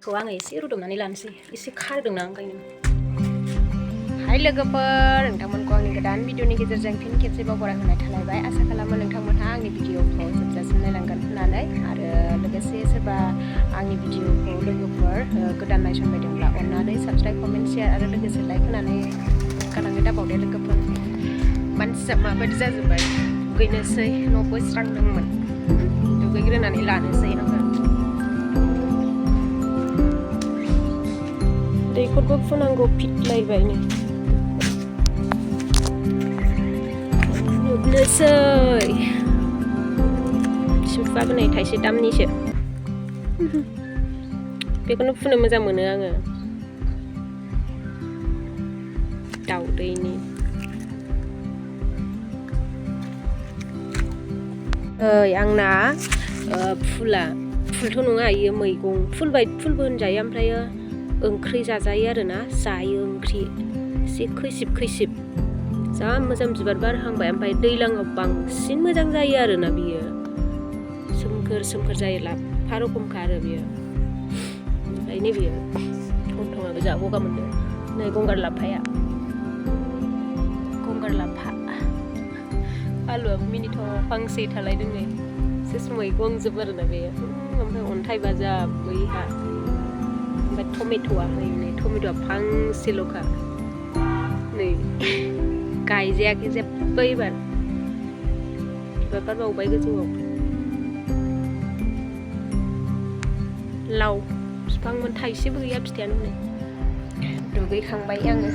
खौ आङो एसे रुदबनानै लानोसै एसे खारदोंना ओंखायनो हाय लोगोफोर नोंथांमोनखौ आंनि गोदान भिडिअनि गेजेरजों फिन खेबसेबाव बरायहरनाय थालायबाय आसा खालामो नोंथांमोनहा आंनि भिडिअखौ जोबजासिम नायलांगोन होननानै आरो लोगोसे सोरबा आंनि भिडिअखौ लोगोफोर गोदान नायसनबायदोंब्ला अननानै साबस्क्राइब कमेन्ट शेयार आरो लोगोसे लाइक होनानै गालांनो दाबावदे लोगोफोर मानसिया माबायदि जाजोब्बाय दुगैनोसै न'बो स्रांदोंमोन दुगैग्रोनानै लानोसै आङो दैखरबो फुनांगौ फिटलायबाय नै फुनोसै सिम्पुआबो नै थाइसे दामनिसो बेखौनो फुनो मोजां मोनो आङो दाउदैनि आंना फुलथ' नङा इयो मैगं फुलबो होनजायो ओमफ्रायो ओंख्रि जाजायो आरोना जायो ओंख्रि एसे खैसिब जा मोजां बिबार बारहांबाय ओमफ्राय दैज्लाङाव बांसिन मोजां जायो आरोना बियो सोमखोर जायो लाफा रखमखा आरो बियो ओमफ्राय नैबेयो गन्थङाबो जा गगा मोनदों नै गंगार लाफा आलुआबो मिनिथाव फांसे थालायदों नै सेस मैगं जोब आरोना बेयो ओमफ्राय अन्थाइ बाजाब बैहा ओमफ्राय टमेट'आ फांसेल'खा नै गायजायाखै जेबो एबार बिबार बारबावबाय गोजौआव लाव बिफांमोन थाइसेबो गैया फिथाइयानो नै दुगैखांबाय आङो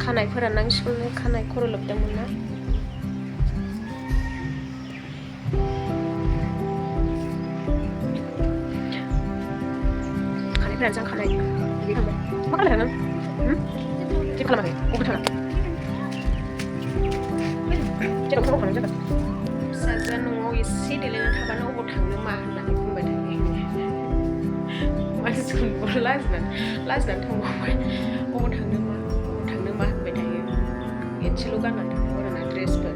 खानाय फोराननांसिगौनो खानाय खर' लोबदोंमोन ना खानाय दुगैखांबाय मा खालामदों नों जेबो खालामाखै अबे थाङा जेराव खबर खालामनाय जागोन फिसाजोआ न'आव एसे देलायनानै थाबानो अबाव थांनो मा होननानै बुंबाय थायो मानसिखौ लाजिनानै थांबावबाय अबाव थांनो मा होनबाय थायो एसेल' गाननानै थांनांगौ आरोना ड्रेसफोर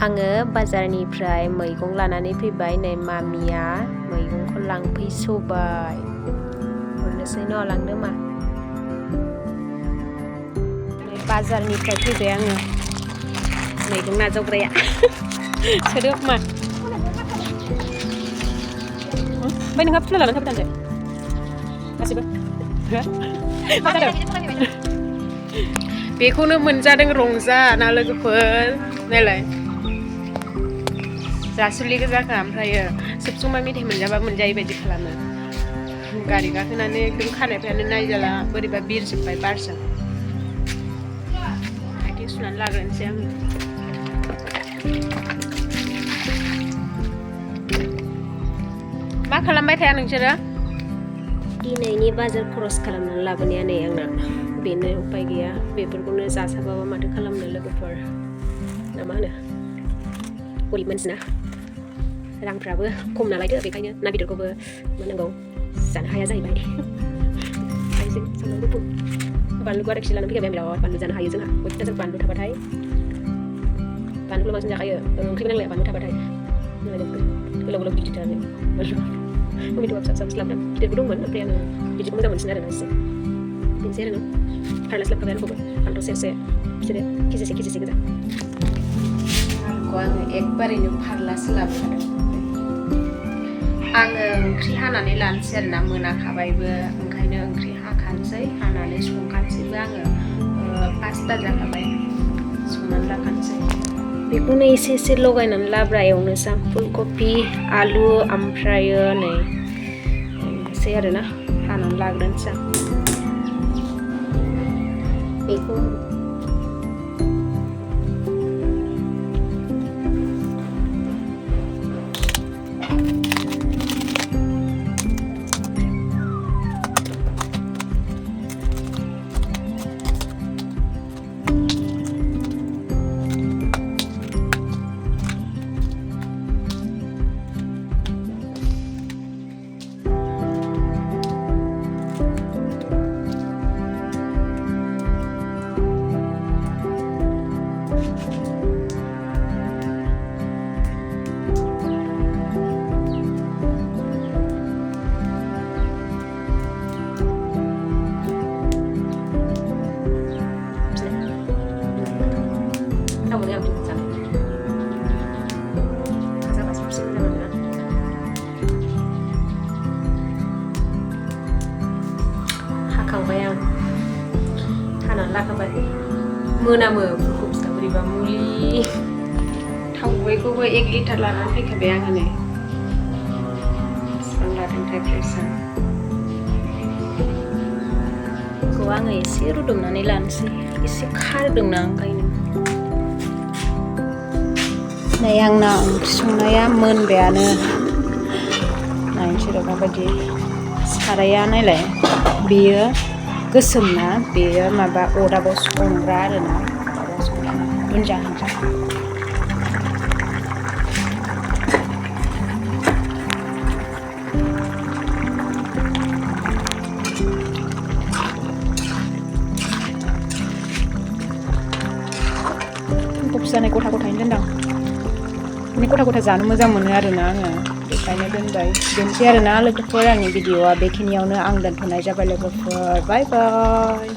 आङो बाजारनिफ्राय मैगं लानानै फैबाय नै मामिया मैगंखौ लांफैसबाय हरनोसै न' लांनो मा बाजारनिफ्राय फैबाय आङो मैगं नाजावग्राया सोदो मा ओमफ्राय नोंहा फुला लानानै थाबाय थांदो गासिबो मा जादों बेखौनो मोनजादों रंजाना लोगोफोर नायलाय जासुलि गोजाखा ओमफ्रायो सबसमाय मेथाइ मोनजाबा मोनजायै बायदि खालामो गारि गाखोनानै एकदम खानायफ्रानो नायजाला बोरैबा बिरजोब्बाय बारजों आथिं सुनानै लाग्रोनोसै आङो मा खालामबाय थाया नोंसोरो दिनैनि बाजार खरस खालामनानै लाबोनाया नै आंना बेनो उपाय गैया बेफोरखौनो जासाबाबा माथो खालामनो लोगोफोर ना मा होनो गरिब मानसि ना रांफ्राबो खम नालायथो बेखायनो ना बेदरखौबो मोननांगौ जानो हाया जाहैबाय हाइजें सामब्राम गुफुर बानलुखौ आरो लानानै फैखाबाय बिराद बानलु जानो हायो जोंहा बयबो बानलु थाबाथाय बानलुखौल' बांसिन जाखायो ओंख्रिबो नांलाया बानलु थाबाथाय गोलाव गिदिरथारनो बानलु टमेट'आ फिसा लाबोदों गिदिरबो दंमोन ओमफ्राय आङो बिदिखौ मोजां मोनसिनो आरोना एसे बेनोसै आरो फारलासो लाबोखाबाय आंखौबो फानलु सेरसे बिसोरो केजिसे गोजा आंखौ आङो एकबारैनो फारलासो लाबोखादों आङो ओंख्रि हानानै लानोसै आरोना मोनाखाबायबो ओंखायनो ओंख्रि हाखानोसै हानानै संखानोसैबो आङो 5ता जाखाबाय संनानै लाखानोसै बेखौनो एसे लगायनानै लाब्रा एवनोसै आं फुलकबि आलु ओमफ्रायो नै एसे आरोना हानानै लाग्रोनोसै आं बेखौ लाखाबाय मोनामो फुलखौ फिसा बोरैबा मुलि थाव गुबैखौबो 1 लिटार लानानै फैखाबाय आङो नै बिसिबां लादोंथाय प्राइसआ बेखौ आङो एसे रुदुमनानै लानोसै एसे खारदोंना ओंखायनो नै आंना ओंख्रि संनाया मोनबायानो नायनोसै र' माबायदि साराया नायलाय बेयो गोसोम ना बेयो माबा अदाबाव संग्रा आरोना अदाबाव संग्रा दुन्दिया हानजा जानाय गथा गथायैनो दोनदां माने गथा गथा जानो मोजां मोनो आरोना आङो बेखायनो दोनबाय दोनसै आरोना लोगोफोर आंनि भिडिअ'आ बेखिनियावनो आं दोनथ'नाय जाबाय लोगोफोर बाय बाय